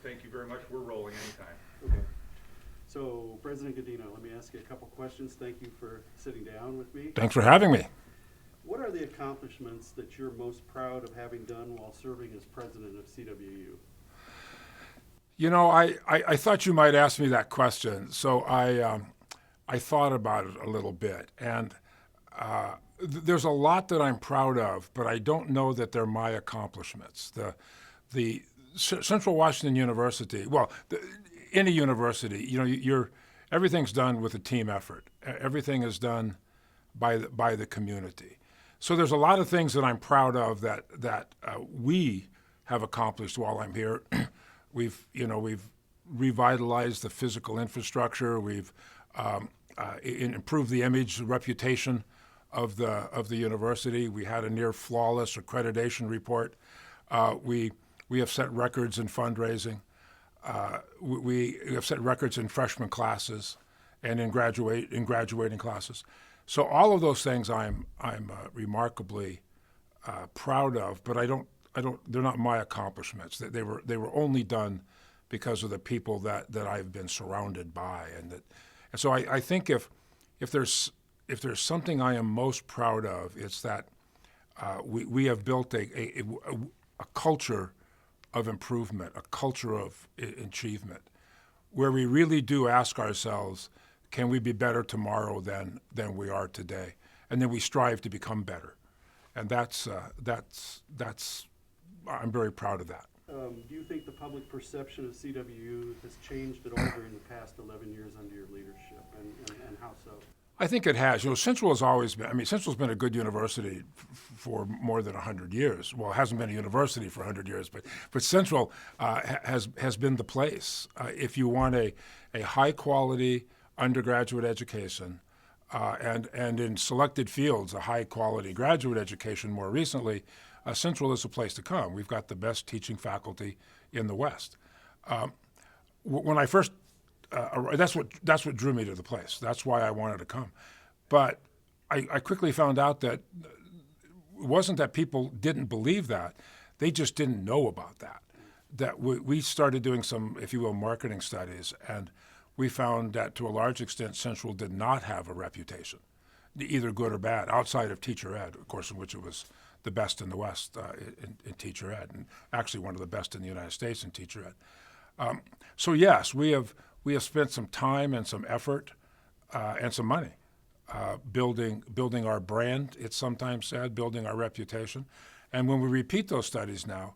thank you very much. We're rolling anytime. Okay. So, President Gaudio, let me ask you a couple questions. Thank you for sitting down with me. Thanks for having me. What are the accomplishments that you're most proud of having done while serving as president of CWU? You know, I thought you might ask me that question, so I thought about it a little bit. And there's a lot that I'm proud of, but I don't know that they're my accomplishments. The Central Washington University, well, any university, you know, everything's done with a team effort. Everything is done by the community. So there's a lot of things that I'm proud of that we have accomplished while I'm here. We've revitalized the physical infrastructure. We've improved the image, the reputation of the university. We had a near flawless accreditation report. We have set records in fundraising. We have set records in freshman classes and in graduating classes. So all of those things I'm remarkably proud of, but they're not my accomplishments. They were only done because of the people that I've been surrounded by, and so I think if there's something I am most proud of, it's that we have built a culture of improvement, a culture of achievement, where we really do ask ourselves, can we be better tomorrow than we are today? And then we strive to become better. And that's I'm very proud of that. Do you think the public perception of CWU has changed at all during the past 11 years under your leadership, and how so? I think it has. You know, Central has always been, Central's been a good university for more than 100 years. Well, it hasn't been a university for 100 years, but Central has been the place. If you want a high-quality undergraduate education, and in selected fields, a high-quality graduate education more recently, Central is a place to come. We've got the best teaching faculty in the West. When I first that's what drew me to the place. That's why I wanted to come. But I quickly found out that it wasn't that people didn't believe that; they just didn't know about that. That we started doing some, if you will, marketing studies, and we found that to a large extent, Central did not have a reputation, either good or bad, outside of teacher ed, of course, in which it was the best in the West in teacher ed, and actually one of the best in the United States in teacher ed. So yes, we have spent some time and some effort and some money building our brand, it's sometimes said, building our reputation. And when we repeat those studies now,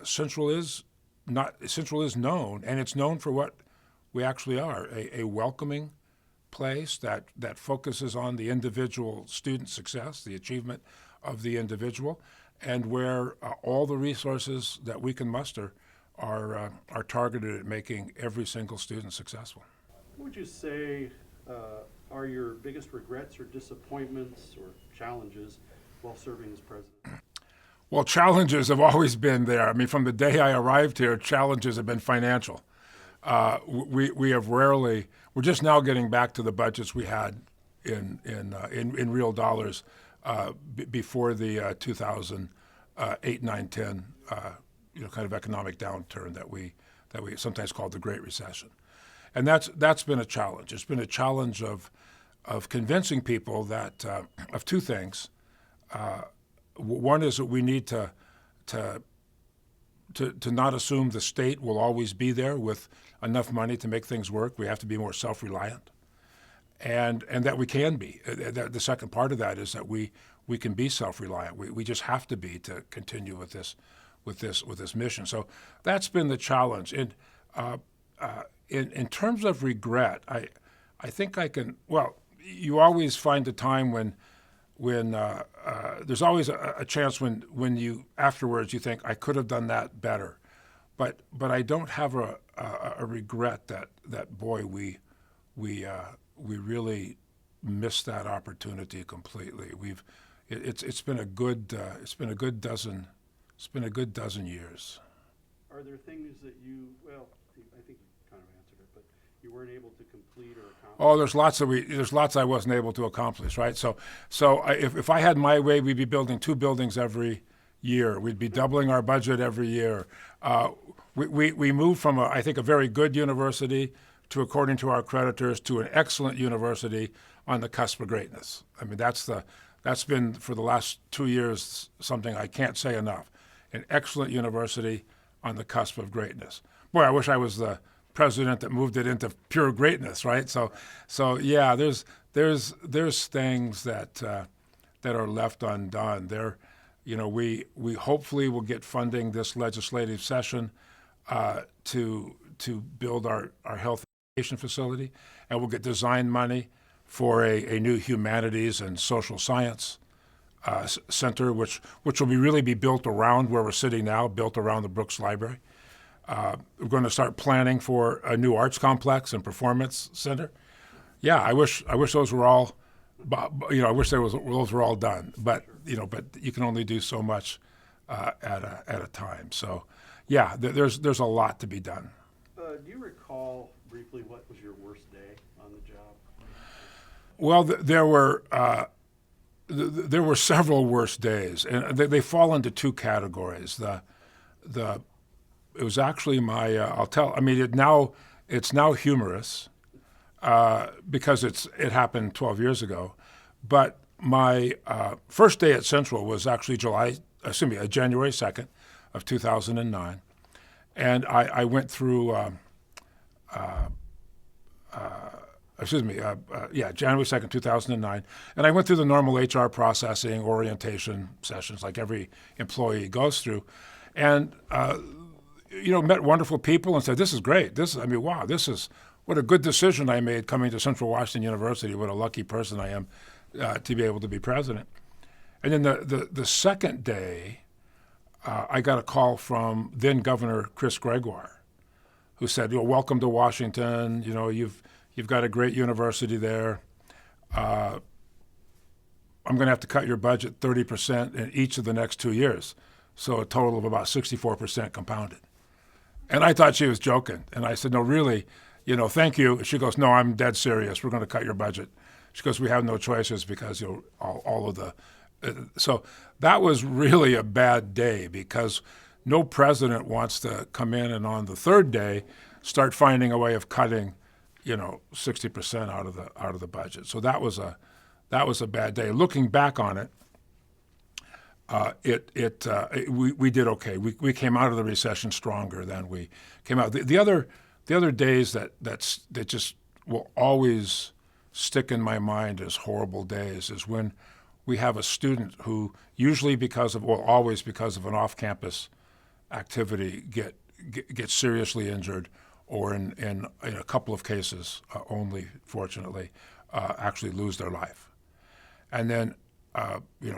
Central is known, and it's known for what we actually are, a welcoming place that focuses on the individual student success, the achievement of the individual, and where all the resources that we can muster are targeted at making every single student successful. What would you say are your biggest regrets or disappointments or challenges while serving as president? Well, challenges have always been there. From the day I arrived here, challenges have been financial. We have rarely. We're just now getting back to the budgets we had in real dollars before the 2008, 9, 10 kind of economic downturn that we sometimes call the Great Recession, and that's been a challenge. It's been a challenge of convincing people that of two things. One is that we need to not assume the state will always be there with enough money to make things work. We have to be more self-reliant, and that we can be. The second part of that is that we can be self-reliant. We just have to be to continue with this mission. So that's been the challenge. And in terms of regret, I think I can. Well, you always find a time when there's always a chance when you afterwards you think I could have done that better, but I don't have a regret that boy we really missed that opportunity completely. It's been a good dozen years. Are there things that I think you kind of answered it, but you weren't able to complete or accomplish? Oh, there's lots I wasn't able to accomplish, right? So if I had my way, we'd be building 2 buildings every year. We'd be doubling our budget every year. We moved from, I think, a very good university to, according to our creditors, to an excellent university on the cusp of greatness. I mean, that's been, for the last 2 years, something I can't say enough. An excellent university on the cusp of greatness. Boy, I wish I was the president that moved it into pure greatness, right? So yeah, there's things that are left undone. We hopefully will get funding this legislative session to build our health education facility, and we'll get design money for a new humanities and social science center, which will really be built around where we're sitting now, built around the Brooks Library. We're going to start planning for a new arts complex and performance center. Yeah, I wish those were all, I wish those were all done. But but you can only do so much at a time. So, yeah, there's a lot to be done. Do you recall briefly what was your worst day on the job? Well, there were several worst days, and they fall into two categories. It was actually my it's now humorous because it happened 12 years ago, but my first day at Central was actually January 2nd of 2009, and I went through January 2nd, 2009. And I went through the normal HR processing, orientation sessions like every employee goes through. And, met wonderful people and said, this is great. Wow, what a good decision I made coming to Central Washington University. What a lucky person I am to be able to be president. And then the second day, I got a call from then Governor Chris Gregoire, who said, welcome to Washington. You've got a great university there. I'm going to have to cut your budget 30% in each of the next 2 years, so a total of about 64% compounded. And I thought she was joking. And I said, no, really, thank you. She goes, no, I'm dead serious. We're going to cut your budget. She goes, we have no choices because all of the so that was really a bad day because no president wants to come in and on the third day start finding a way of cutting 60% out of the budget. So that was a bad day. Looking back on it, we did okay. We came out of the recession stronger than we came out. The other days that just will always stick in my mind as horrible days is when we have a student who usually always because of an off-campus activity get seriously injured, or in a couple of cases only, fortunately, actually lose their life. And then,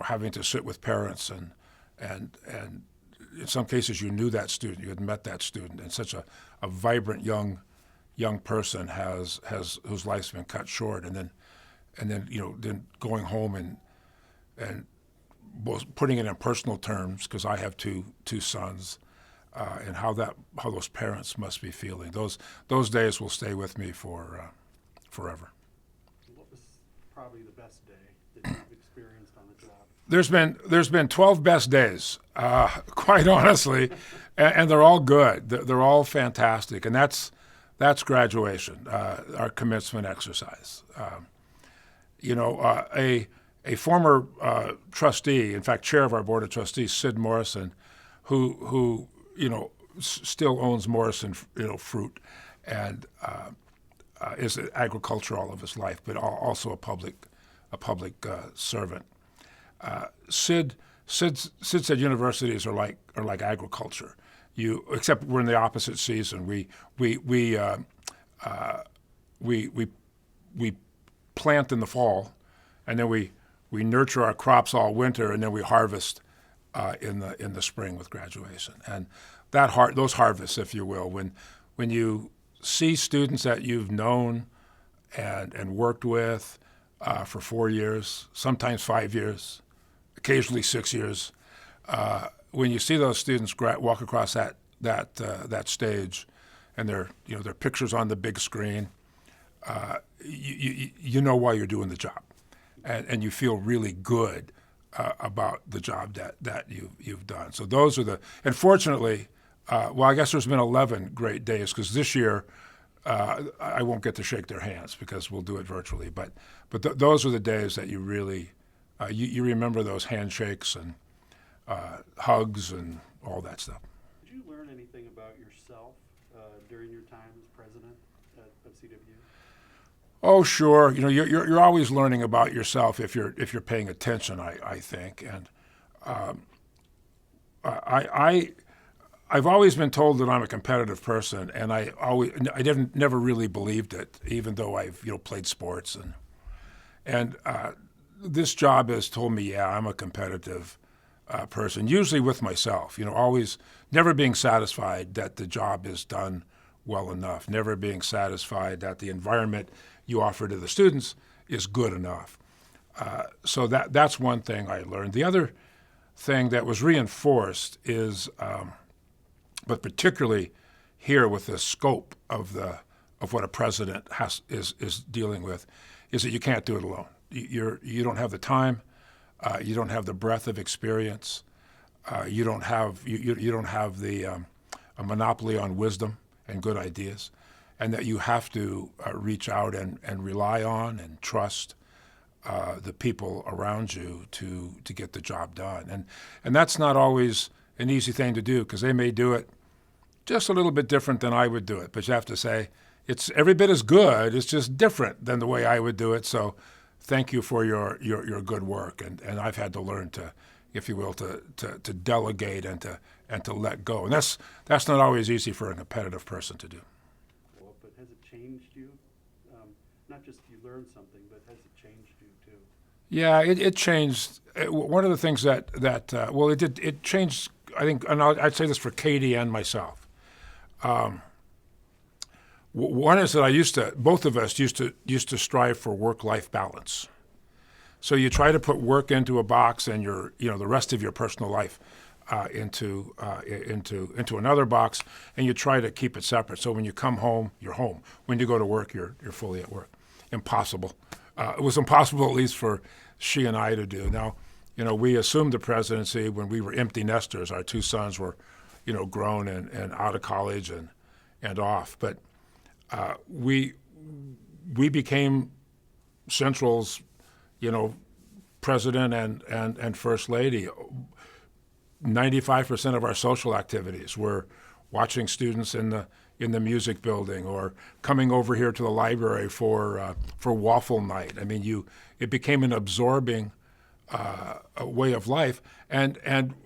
having to sit with parents and in some cases you knew that student, you had met that student, and such a vibrant young person whose life's been cut short, and then going home and both putting it in personal terms, because I have two sons, and how those parents must be feeling. Those days will stay with me for forever. What was probably the best day that you've experienced on the job? There's been 12 best days, quite honestly, and they're all good. They're all fantastic, and that's graduation, our commencement exercise. A former trustee, in fact, chair of our board of trustees, Sid Morrison, who still owns Morrison, Fruit, and is in agriculture all of his life, but also a public servant. Sid said universities are like agriculture. Except we're in the opposite season. We plant in the fall, and then we nurture our crops all winter, and then we harvest in the spring with graduation. And those harvests, if you will, when you see students that you've known and worked with for 4 years, sometimes 5 years, occasionally 6 years, when you see those students walk across that stage, and their pictures on the big screen, you know why you're doing the job, and you feel really good about the job that you've done. So those are and fortunately, Well, I guess there's been 11 great days because this year I won't get to shake their hands because we'll do it virtually. But those are the days that you really you remember those handshakes and hugs and all that stuff. Did you learn anything about yourself during your time as president of CWU? Oh, sure. You know, you're always learning about yourself if you're paying attention. I think, and I've always been told that I'm a competitive person, and I never really believed it, even though I've played sports and this job has told me, yeah, I'm a competitive person. Usually with myself, always never being satisfied that the job is done well enough, never being satisfied that the environment you offer to the students is good enough. So that's one thing I learned. The other thing that was reinforced is, but particularly here with the scope of what a president is dealing with, is that you can't do it alone. You don't have the time, you don't have the breadth of experience, you don't have the a monopoly on wisdom and good ideas, and that you have to reach out and rely on and trust the people around you to get the job done. And that's not always an easy thing to do because they may do it just a little bit different than I would do it. But you have to say, it's every bit as good, it's just different than the way I would do it. So thank you for your good work. And I've had to learn to, if you will, to delegate and to let go. And that's not always easy for a competitive person to do. Well, but has it changed you? Not just you learned something, but has it changed you too? Yeah, it changed. One of the things that it did. It changed. I think, and I'd say this for Katie and myself. One is that both of us used to strive for work-life balance. So you try to put work into a box and the rest of your personal life into another box, and you try to keep it separate. So when you come home, you're home. When you go to work, you're fully at work. Impossible. It was impossible, at least for she and I, to do. Now, we assumed the presidency when we were empty nesters. Our two sons were, grown and out of college and off. But we became Central's, president and first lady. 95% of our social activities were watching students in the music building or coming over here to the library for waffle night. I mean, it became an absorbing way of life, and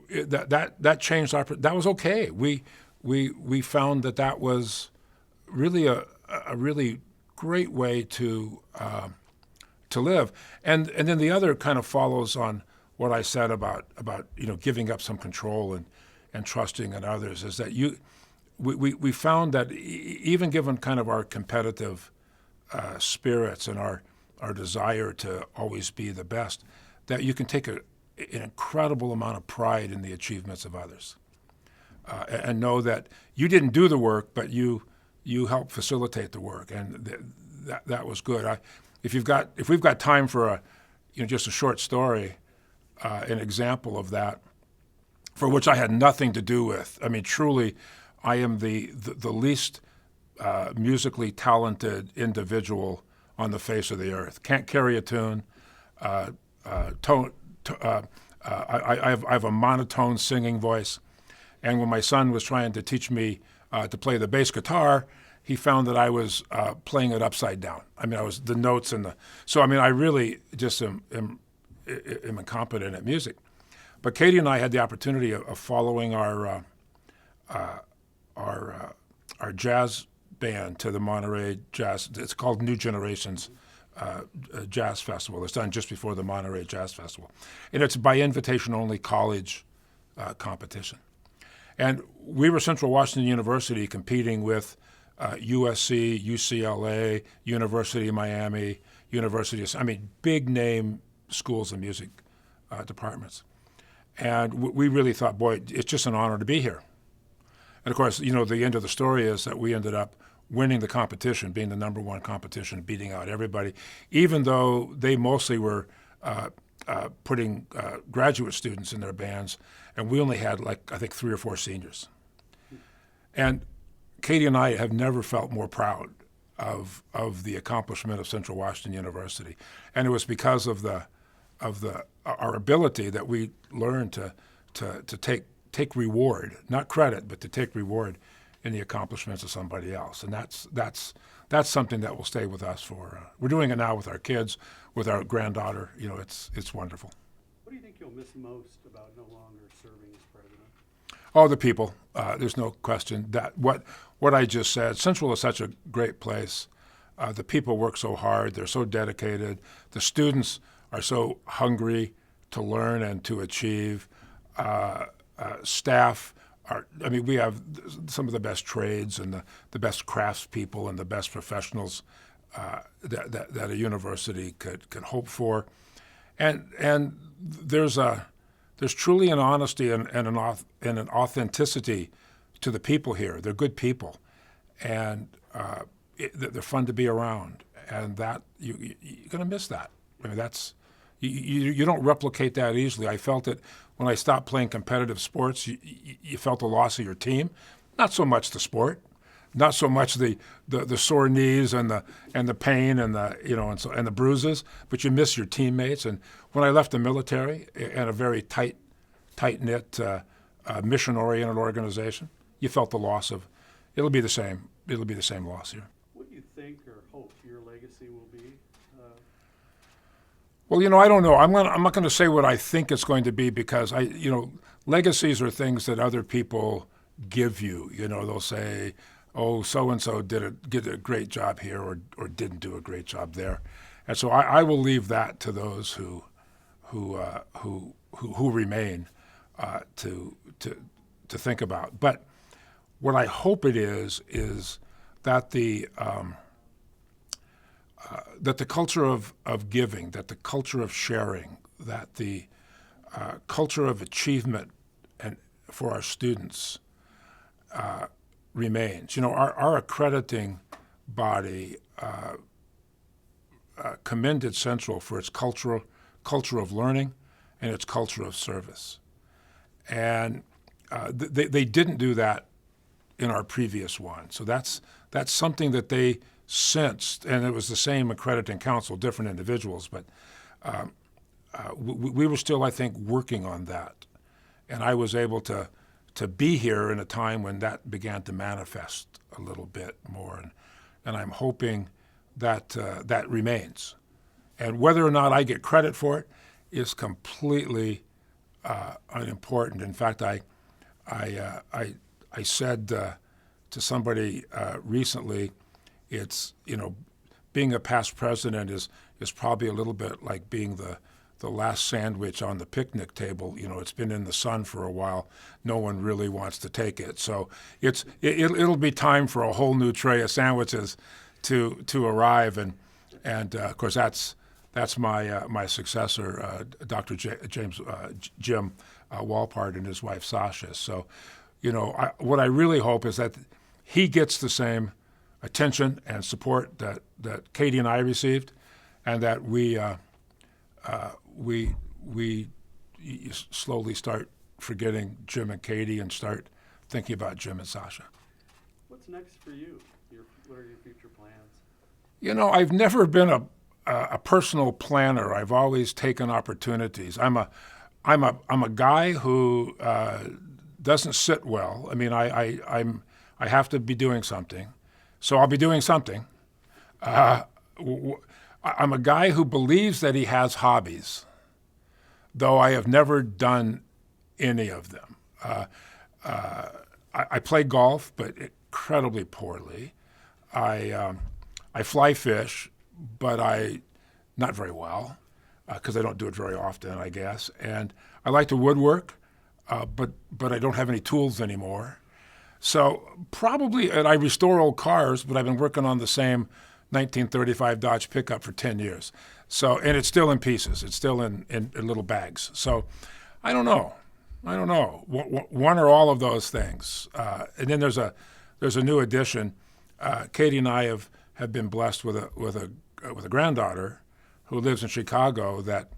that changed that was okay. We found that was really a really great way to live, and then the other kind of follows on what I said about giving up some control and trusting in others, is that we found that even given kind of our competitive spirits and our desire to always be the best, that you can take an incredible amount of pride in the achievements of others, and know that you didn't do the work, but you helped facilitate the work, and that was good. If we've got time for just a short story, an example of that, for which I had nothing to do with. I mean, truly, I am the least musically talented individual on the face of the earth. Can't carry a tune. I have a monotone singing voice. And when my son was trying to teach me to play the bass guitar, he found that I was playing it upside down. I mean, I was the notes and so I mean, I really just am incompetent at music. But Katie and I had the opportunity of following our jazz band to the Monterey Jazz. It's called New Generations Jazz Festival. It's done just before the Monterey Jazz Festival, and it's by invitation only college competition. And we were Central Washington University competing with USC, UCLA, University of Miami, big name schools of music departments. And we really thought, boy, it's just an honor to be here. And of course, the end of the story is that we ended up winning the competition, being the number one competition, beating out everybody, even though they mostly were putting graduate students in their bands, and we only had, I think 3 or 4 seniors. And Katie and I have never felt more proud of the accomplishment of Central Washington University, and it was because of our ability that we learned to take reward, not credit, but to take reward in the accomplishments of somebody else, and that's something that will stay with us for. We're doing it now with our kids, with our granddaughter. You know, it's wonderful. What do you think you'll miss most about no longer serving as president? Oh, the people. There's no question that what I just said. Central is such a great place. The people work so hard. They're so dedicated. The students are so hungry to learn and to achieve. Staff are. I mean, we have some of the best trades and the best craftspeople and the best professionals that a university could hope for. And there's truly an honesty and an authenticity to the people here. They're good people, and they're fun to be around. And that you're going to miss that. I mean, you don't replicate that easily. I felt it when I stopped playing competitive sports. You felt the loss of your team, not so much the sport, not so much the sore knees and the pain and the bruises, but you miss your teammates. And when I left the military and a very tight knit mission-oriented organization, you felt the loss of. It'll be the same. It'll be the same loss here. What do you think or hope your legacy will be? Well, I don't know. I'm not going to say what I think it's going to be, because legacies are things that other people give you. They'll say, "Oh, so and so did a great job here, or didn't do a great job there," and so I will leave that to those who remain to think about. But what I hope it is that the culture of giving, that the culture of sharing, that the culture of achievement and for our students remains. Our accrediting body commended Central for its culture of learning and its culture of service. And they didn't do that in our previous one. So that's something that they sensed, and it was the same accrediting council, different individuals, but we were still, I think, working on that. And I was able to be here in a time when that began to manifest a little bit more. And I'm hoping that that remains. And whether or not I get credit for it is completely unimportant. In fact, I said to somebody recently, it's being a past president is probably a little bit like being the last sandwich on the picnic table. It's been in the sun for a while. No one really wants to take it. So it'll be time for a whole new tray of sandwiches to arrive, and of course that's my successor, Dr. Jim Walpart, and his wife Sasha. So what I really hope is that he gets the same attention and support that Katie and I received, and that we slowly start forgetting Jim and Katie and start thinking about Jim and Sasha. What's next for you? What are your future plans? I've never been a personal planner. I've always taken opportunities. I'm a guy who doesn't sit well. I mean, I have to be doing something, so I'll be doing something. I'm a guy who believes that he has hobbies, though I have never done any of them. I play golf, but incredibly poorly. I fly fish, but not very well, because I don't do it very often, I guess. And I like to woodwork, but I don't have any tools anymore. So probably, and I restore old cars, but I've been working on the same 1935 Dodge pickup for 10 years. So, and it's still in pieces. It's still in little bags. So I don't know. One or all of those things. And then there's a new addition. Katie and I have been blessed with a granddaughter who lives in Chicago that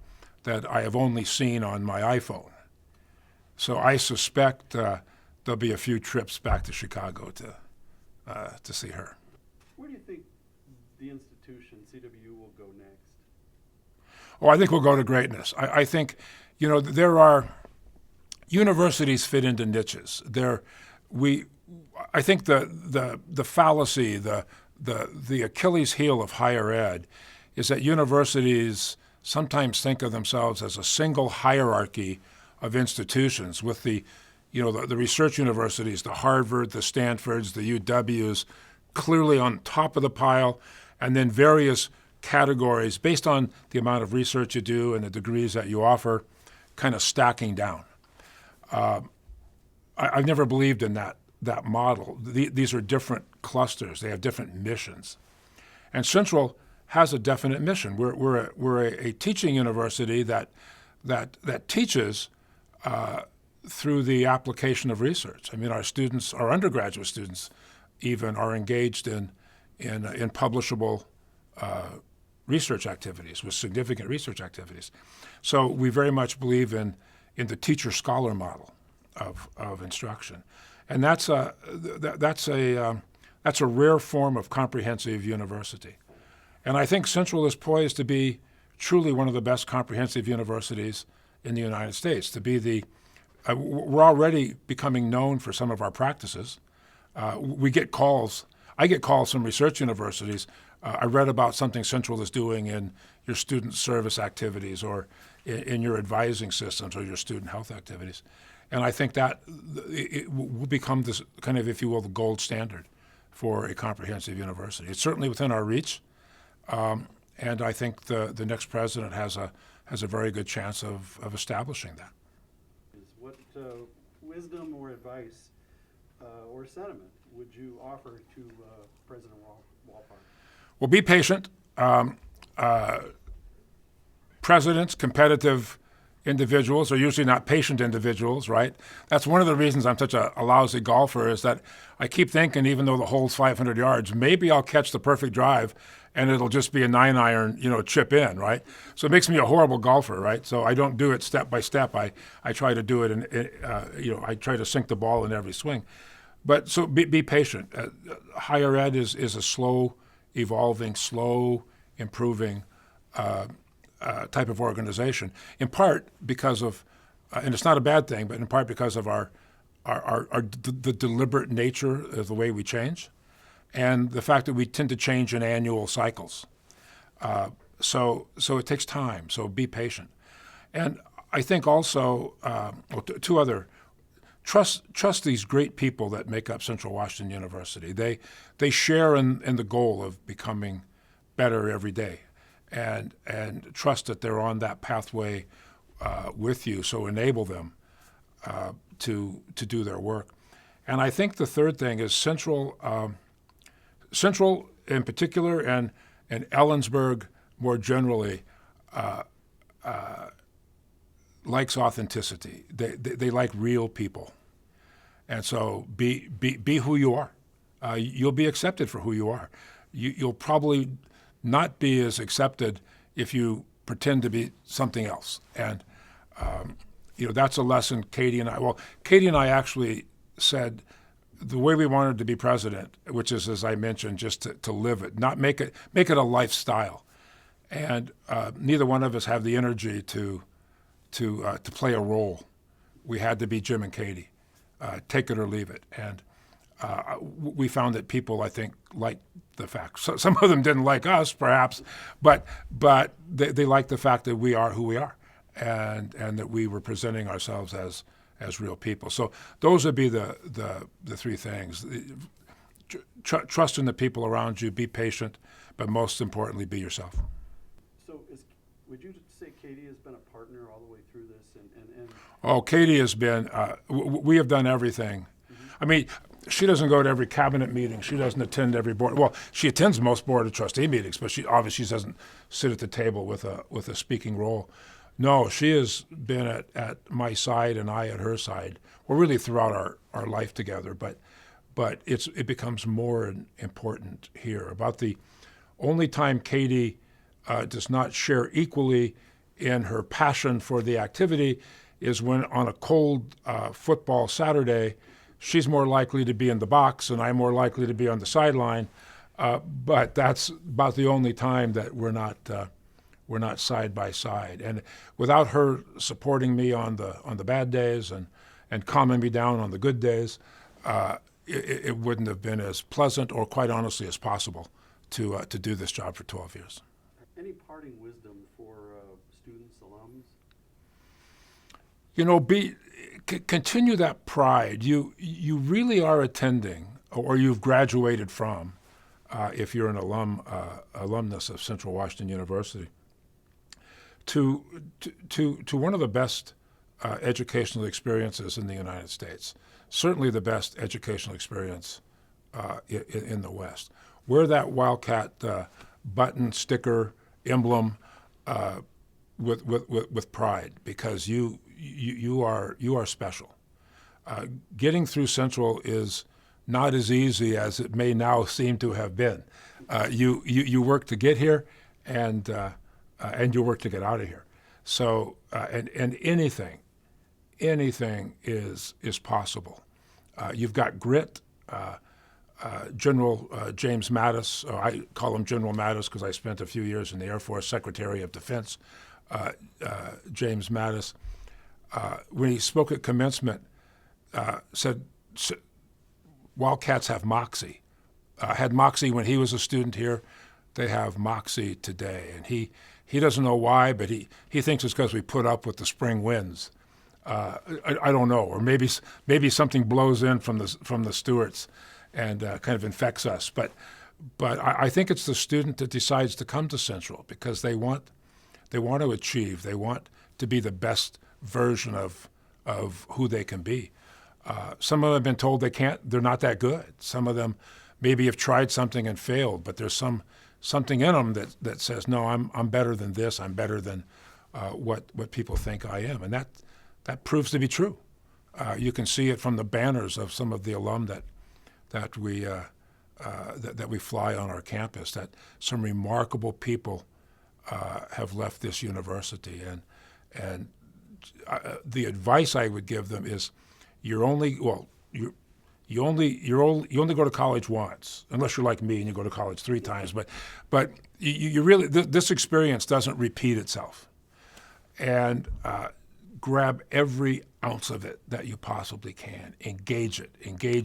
I have only seen on my iPhone. So I suspect there'll be a few trips back to Chicago to see her. Where do you think the institution, CWU, will go next? Oh, I think we'll go to greatness. I think, there are universities fit into niches. I think the fallacy, the Achilles heel of higher ed, is that universities sometimes think of themselves as a single hierarchy of institutions, with the research universities, the Harvard, the Stanfords, the UWs, clearly on top of the pile, and then various categories based on the amount of research you do and the degrees that you offer, kind of stacking down. I've never believed in that model. These are different clusters. They have different missions. And Central has a definite mission. We're a teaching university that teaches through the application of research. I mean, our undergraduate students even are engaged in publishable research activities, with significant research activities. So we very much believe in the teacher-scholar model of instruction, and that's a rare form of comprehensive university. And I think Central is poised to be truly one of the best comprehensive universities in the United States. We're already becoming known for some of our practices. We get calls. I get calls from research universities. I read about something Central is doing in your student service activities, or in your advising systems, or your student health activities. And I think that it will become this kind of, if you will, the gold standard for a comprehensive university. It's certainly within our reach, and I think the next president has a very good chance of establishing that. What wisdom or advice or sentiment would you offer to President Walpart? Well, be patient. Presidents, competitive individuals, are usually not patient individuals, right? That's one of the reasons I'm such a lousy golfer, is that I keep thinking, even though the hole's 500 yards, maybe I'll catch the perfect drive and it'll just be a 9-iron, chip in, right? So it makes me a horrible golfer, right? So I don't do it step by step. I try to do it, I try to sink the ball in every swing. But so be patient. Higher ed is a slow evolving, slow improving type of organization, in part because of, and it's not a bad thing, but in part because of the deliberate nature of the way we change, and the fact that we tend to change in annual cycles. So it takes time. So be patient, and I think also two other. Trust these great people that make up Central Washington University. They share in the goal of becoming better every day, and trust that they're on that pathway with you. So enable them to do their work. And I think the third thing is Central in particular, and Ellensburg more generally, likes authenticity. They like real people. And so be who you are. You'll be accepted for who you are. You'll probably not be as accepted if you pretend to be something else. And that's a lesson Katie and I actually said the way we wanted to be president, which is, as I mentioned, just to live it, not make it a lifestyle. And neither one of us have the energy to play a role. We had to be Jim and Katie, take it or leave it. And we found that people, I think, liked the fact. So some of them didn't like us, perhaps, but they liked the fact that we are who we are, and that we were presenting ourselves as real people. So those would be the three things. Trust in the people around you, be patient, but most importantly, be yourself. So would you say Katie has been a partner all the way through this? And Oh, Katie has been, we have done everything. Mm-hmm. I mean, she doesn't go to every cabinet meeting. She doesn't attend every board. Well, she attends most board of trustee meetings, but she obviously doesn't sit at the table with a speaking role. No, she has been at my side and I at her side. We're really throughout our life together, but it becomes more important here. About the only time Katie does not share equally in her passion for the activity is when on a cold football Saturday, she's more likely to be in the box and I'm more likely to be on the sideline. But that's about the only time that we're not side by side. And without her supporting me on the bad days and calming me down on the good days, it wouldn't have been as pleasant or, quite honestly, as possible to do this job for 12 years. Any parting wisdom for students, alums? You know, continue that pride. You really are attending, or you've graduated from, if you're an alumnus of Central Washington University, to one of the best educational experiences in the United States. Certainly the best educational experience in the West. Wear that Wildcat button, sticker, emblem with pride, because you are special. Getting through Central is not as easy as it may now seem to have been. You work to get here, and you work to get out of here. So and anything is possible. You've got grit. General James Mattis, I call him General Mattis because I spent a few years in the Air Force, Secretary of Defense. James Mattis, when he spoke at commencement, said Wildcats have moxie. Had moxie when he was a student here. They have moxie today, and he doesn't know why, but he thinks it's because we put up with the spring winds. I don't know, or maybe something blows in from the Stewarts and kind of infects us. But I think it's the student that decides to come to Central because they want to achieve. They want to be the best version of who they can be. Some of them have been told they can't. They're not that good. Some of them maybe have tried something and failed, but there's something in them that says, no, I'm better than this. I'm better than what people think I am, and that proves to be true. You can see it from the banners of some of the alum that we fly on our campus. That some remarkable people have left this university, and the advice I would give them is, you only go to college once, unless you're like me and you go to college 3 times. But you really this experience doesn't repeat itself, and grab every ounce of it that you possibly can. Engage it. Engage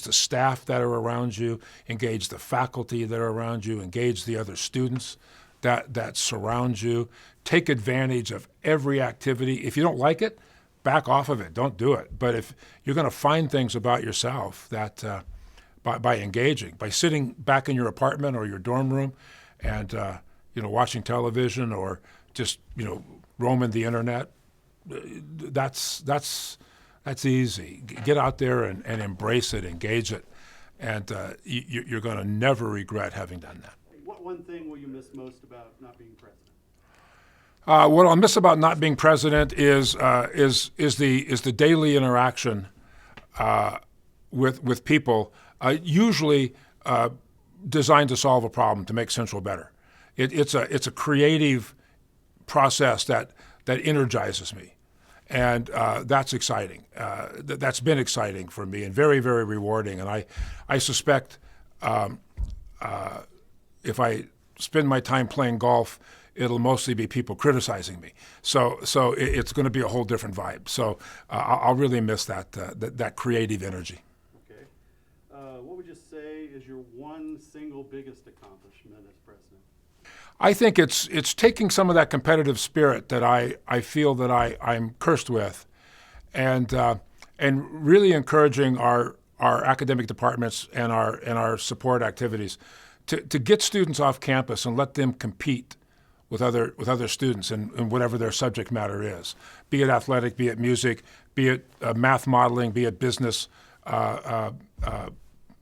the staff that are around you. Engage the faculty that are around you. Engage the other students that surround you. Take advantage of every activity. If you don't like it, back off of it. Don't do it. But if you're going to find things about yourself that by engaging, by sitting back in your apartment or your dorm room and watching television or just roaming the internet, that's easy. Get out there and embrace it, engage it, and you're going to never regret having done that. What one thing will you miss most about not being president? What I'll miss about not being president is the daily interaction with people, usually designed to solve a problem, to make Central better. It's a creative process that energizes me, and that's exciting. That's been exciting for me and very, very rewarding. And I suspect if I spend my time playing golf, it'll mostly be people criticizing me. So it's going to be a whole different vibe. So I'll really miss that creative energy. Okay. What would you say is your one single biggest accomplishment as president? I think it's taking some of that competitive spirit that I feel that I'm cursed with, and really encouraging our academic departments and our support activities to get students off campus and let them compete with other students in whatever their subject matter is, be it athletic, be it music, be it math modeling, be it business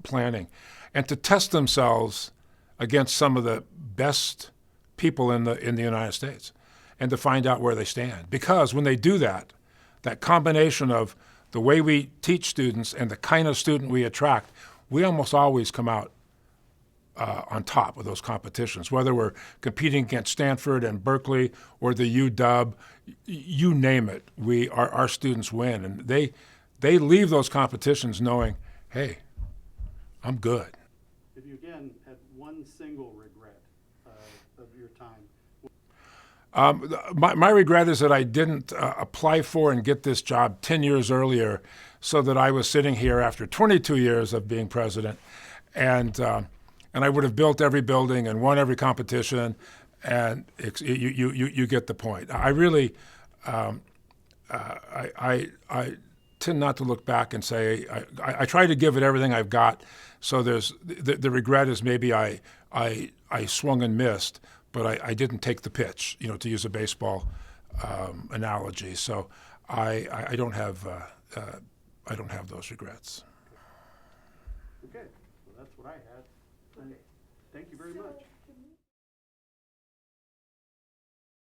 planning, and to test themselves against some of the best people in the United States, and to find out where they stand. Because when they do that combination of the way we teach students and the kind of student we attract, we almost always come out on top of those competitions, whether we're competing against Stanford and Berkeley or the UW, you name it. Our students win, and they leave those competitions knowing, hey, I'm good. If you again had one single regret of your time, My regret is that I didn't apply for and get this job 10 years earlier, so that I was sitting here after 22 years of being president, and I would have built every building and won every competition, and you get the point. I really, I tend not to look back and say, I try to give it everything I've got, so there's, the regret is maybe I swung and missed, but I didn't take the pitch, to use a baseball analogy. So I don't have those regrets. okay, well, that's what I had. And thank you very much.